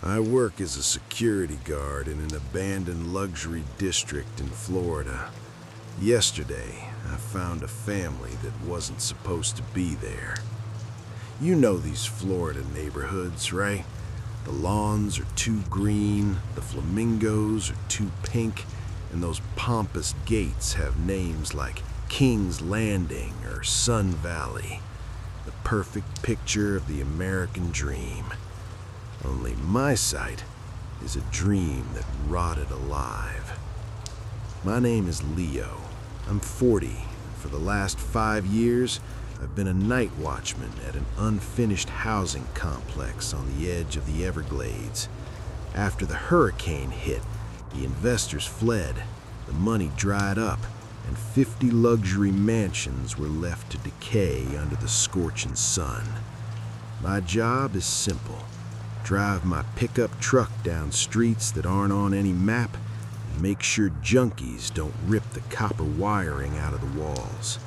I work as a security guard in an abandoned luxury district in Florida. Yesterday, I found a family that wasn't supposed to be there. You know these Florida neighborhoods, right? The lawns are too green, the flamingos are too pink, and those pompous gates have names like King's Landing or Sun Valley. The perfect picture of the American dream. Only my sight is a dream that rotted alive. My name is Leo. I'm 40, and for the last 5 years, I've been a night watchman at an unfinished housing complex on the edge of the Everglades. After the hurricane hit, the investors fled, the money dried up, and 50 luxury mansions were left to decay under the scorching sun. My job is simple. Drive my pickup truck down streets that aren't on any map, and make sure junkies don't rip the copper wiring out of the walls.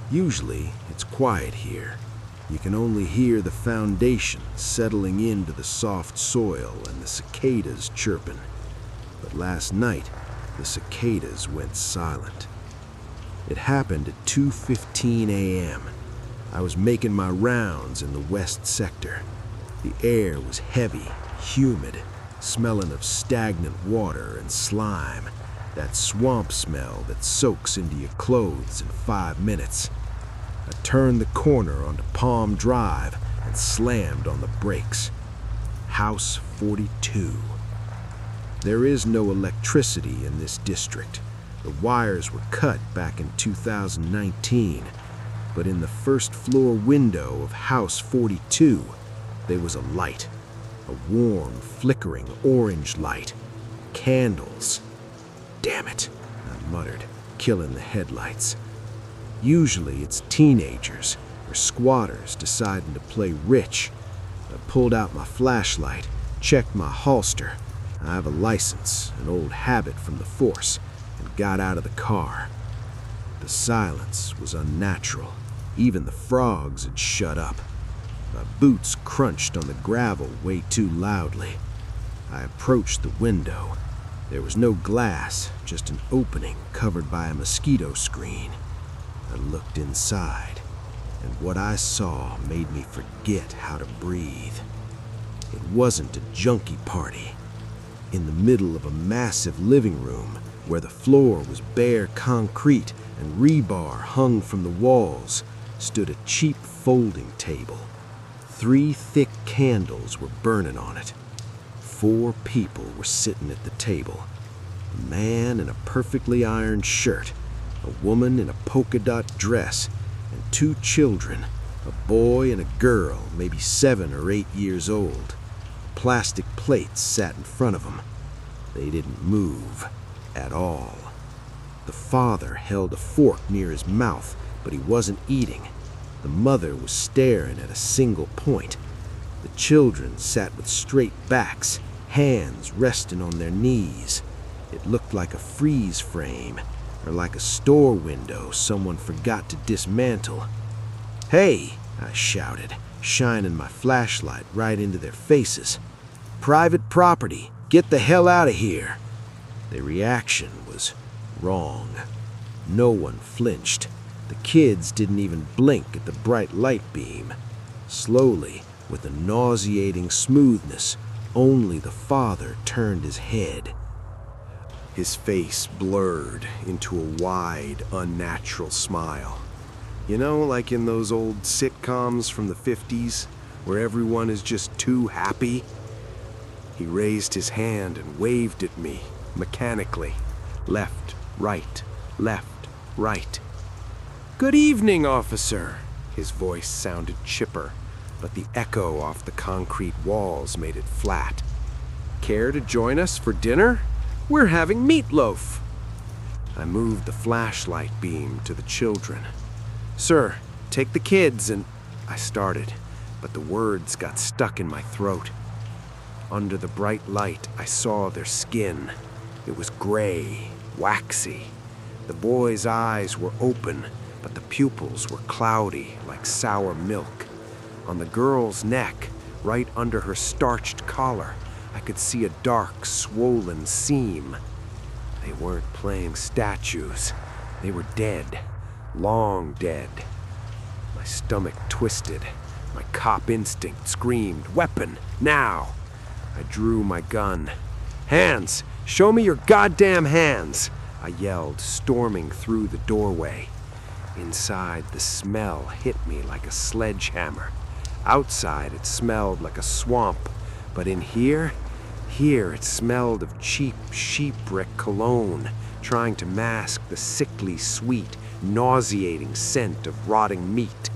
Usually, it's quiet here. You can only hear the foundation settling into the soft soil and the cicadas chirping. But last night, the cicadas went silent. It happened at 2:15 a.m. I was making my rounds in the west sector. The air was heavy, humid, smelling of stagnant water and slime, that swamp smell that soaks into your clothes in 5 minutes. I turned the corner onto Palm Drive and slammed on the brakes. House 42. There is no electricity in this district. The wires were cut back in 2019, but in the first floor window of House 42, there was a light, a warm, flickering orange light. Candles. Damn it, I muttered, killing the headlights. Usually it's teenagers or squatters deciding to play rich. I pulled out my flashlight, checked my holster. I have a license, an old habit from the force, and got out of the car. The silence was unnatural. Even the frogs had shut up. My boots crunched on the gravel way too loudly. I approached the window. There was no glass, just an opening covered by a mosquito screen. I looked inside, and what I saw made me forget how to breathe. It wasn't a junkie party. In the middle of a massive living room, where the floor was bare concrete and rebar hung from the walls, stood a cheap folding table. 3 thick candles were burning on it. 4 people were sitting at the table. A man in a perfectly ironed shirt, a woman in a polka dot dress, and 2 children, a boy and a girl, maybe 7 or 8 years old. Plastic plates sat in front of them. They didn't move at all. The father held a fork near his mouth, but he wasn't eating. The mother was staring at a single point. The children sat with straight backs, hands resting on their knees. It looked like a freeze frame, or like a store window someone forgot to dismantle. "Hey!" I shouted, shining my flashlight right into their faces. "Private property! Get the hell out of here!" Their reaction was wrong. No one flinched. The kids didn't even blink at the bright light beam. Slowly, with a nauseating smoothness, only the father turned his head. His face blurred into a wide, unnatural smile. You know, like in those old sitcoms from the 50s, where everyone is just too happy? He raised his hand and waved at me, mechanically. Left, right, left, right. "Good evening, officer." His voice sounded chipper, but the echo off the concrete walls made it flat. "Care to join us for dinner? We're having meatloaf." I moved the flashlight beam to the children. "Sir, take the kids and—" I started, but the words got stuck in my throat. Under the bright light, I saw their skin. It was gray, waxy. The boys' eyes were open, but the pupils were cloudy like sour milk. On the girl's neck, right under her starched collar, I could see a dark, swollen seam. They weren't playing statues. They were dead. Long dead. My stomach twisted. My cop instinct screamed, "Weapon, now!" I drew my gun. "Hands! Show me your goddamn hands!" I yelled, storming through the doorway. Inside, the smell hit me like a sledgehammer. Outside, it smelled like a swamp. But in here it smelled of cheap sheep-brick cologne, trying to mask the sickly sweet, nauseating scent of rotting meat.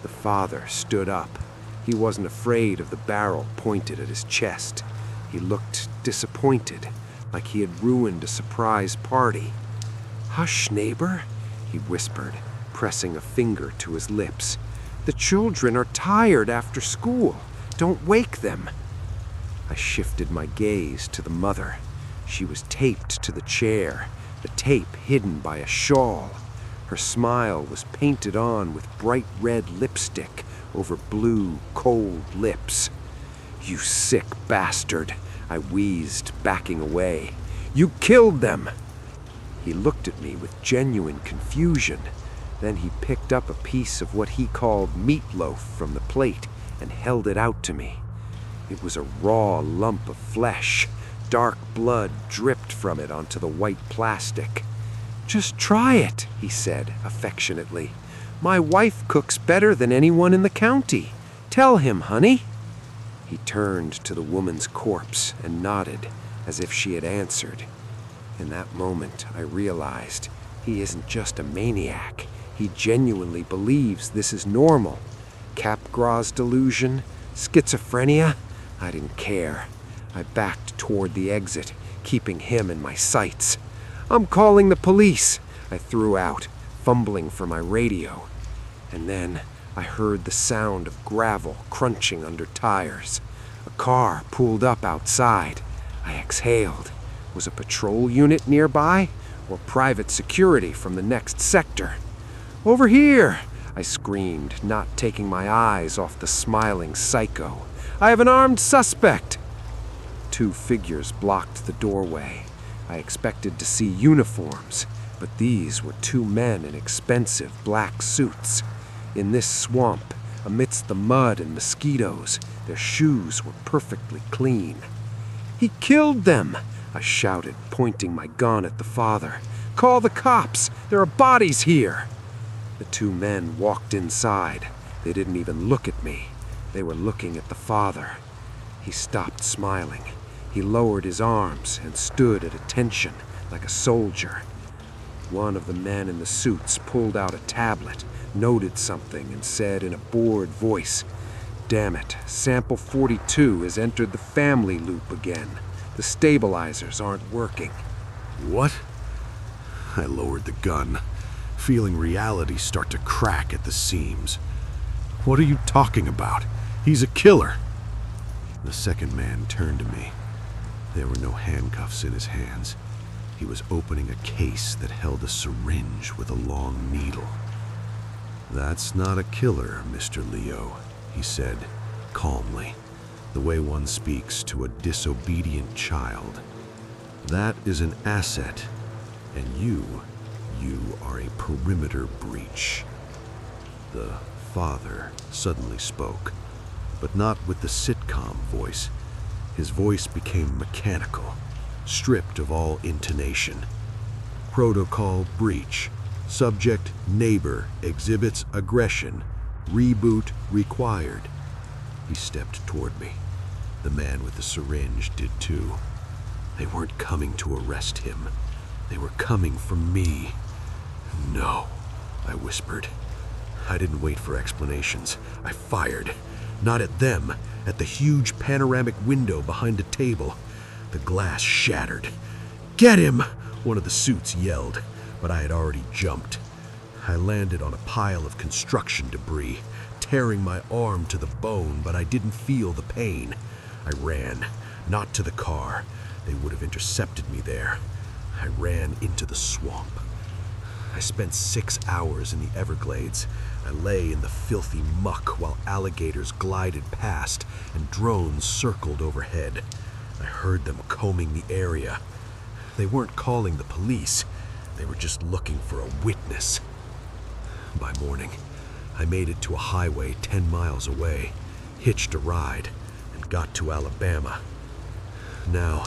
The father stood up. He wasn't afraid of the barrel pointed at his chest. He looked disappointed, like he had ruined a surprise party. "Hush, neighbor," he whispered, pressing a finger to his lips. "The children are tired after school. Don't wake them." I shifted my gaze to the mother. She was taped to the chair, the tape hidden by a shawl. Her smile was painted on with bright red lipstick over blue, cold lips. "You sick bastard," I wheezed, backing away. "You killed them!" He looked at me with genuine confusion. Then he picked up a piece of what he called meatloaf from the plate and held it out to me. It was a raw lump of flesh. Dark blood dripped from it onto the white plastic. "Just try it," he said affectionately. "My wife cooks better than anyone in the county. Tell him, honey." He turned to the woman's corpse and nodded, as if she had answered. In that moment, I realized he isn't just a maniac. He genuinely believes this is normal. Capgras delusion? Schizophrenia? I didn't care. I backed toward the exit, keeping him in my sights. "I'm calling the police," I threw out, fumbling for my radio. And then I heard the sound of gravel crunching under tires. A car pulled up outside. I exhaled. Was a patrol unit nearby, or private security from the next sector? "Over here!" I screamed, not taking my eyes off the smiling psycho. "I have an armed suspect!" Two figures blocked the doorway. I expected to see uniforms, but these were two men in expensive black suits. In this swamp, amidst the mud and mosquitoes, their shoes were perfectly clean. "He killed them!" I shouted, pointing my gun at the father. "Call the cops! There are bodies here!" The two men walked inside. They didn't even look at me. They were looking at the father. He stopped smiling. He lowered his arms and stood at attention, like a soldier. One of the men in the suits pulled out a tablet, noted something, and said in a bored voice, "Damn it, sample 42 has entered the family loop again. The stabilizers aren't working." What? I lowered the gun, feeling reality start to crack at the seams. "What are you talking about? He's a killer." The second man turned to me. There were no handcuffs in his hands. He was opening a case that held a syringe with a long needle. "That's not a killer, Mr. Leo," he said, calmly, the way one speaks to a disobedient child. "That is an asset, and you are a perimeter breach." The father suddenly spoke, but not with the sitcom voice. His voice became mechanical, stripped of all intonation. "Protocol breach. Subject neighbor exhibits aggression. Reboot required." He stepped toward me. The man with the syringe did too. They weren't coming to arrest him. They were coming for me. "No," I whispered. I didn't wait for explanations. I fired. Not at them, at the huge panoramic window behind the table. The glass shattered. "Get him!" one of the suits yelled, but I had already jumped. I landed on a pile of construction debris, tearing my arm to the bone, but I didn't feel the pain. I ran, not to the car. They would have intercepted me there. I ran into the swamp. I spent 6 hours in the Everglades. I lay in the filthy muck while alligators glided past and drones circled overhead. I heard them combing the area. They weren't calling the police. They were just looking for a witness. By morning, I made it to a highway 10 miles away, hitched a ride, and got to Alabama. Now,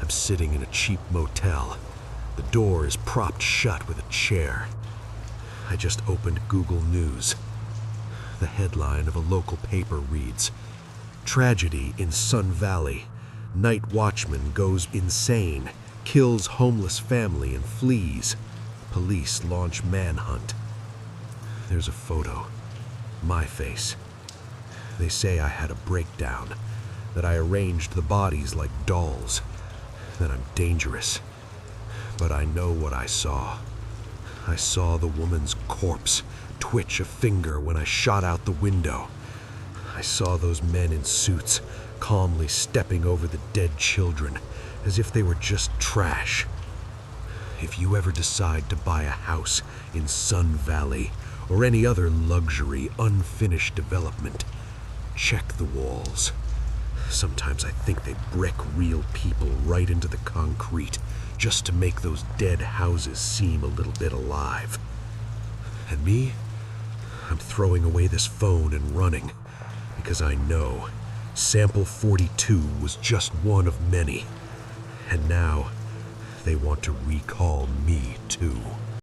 I'm sitting in a cheap motel. The door is propped shut with a chair. I just opened Google News. The headline of a local paper reads, "Tragedy in Sun Valley. Night watchman goes insane, kills homeless family and flees. Police launch manhunt." There's a photo. My face. They say I had a breakdown, that I arranged the bodies like dolls, that I'm dangerous. But I know what I saw. I saw the woman's corpse twitch a finger when I shot out the window. I saw those men in suits calmly stepping over the dead children as if they were just trash. If you ever decide to buy a house in Sun Valley or any other luxury, unfinished development, check the walls. Sometimes I think they brick real people right into the concrete just to make those dead houses seem a little bit alive. And me? I'm throwing away this phone and running, because I know Sample 42 was just one of many. And now, they want to recall me too.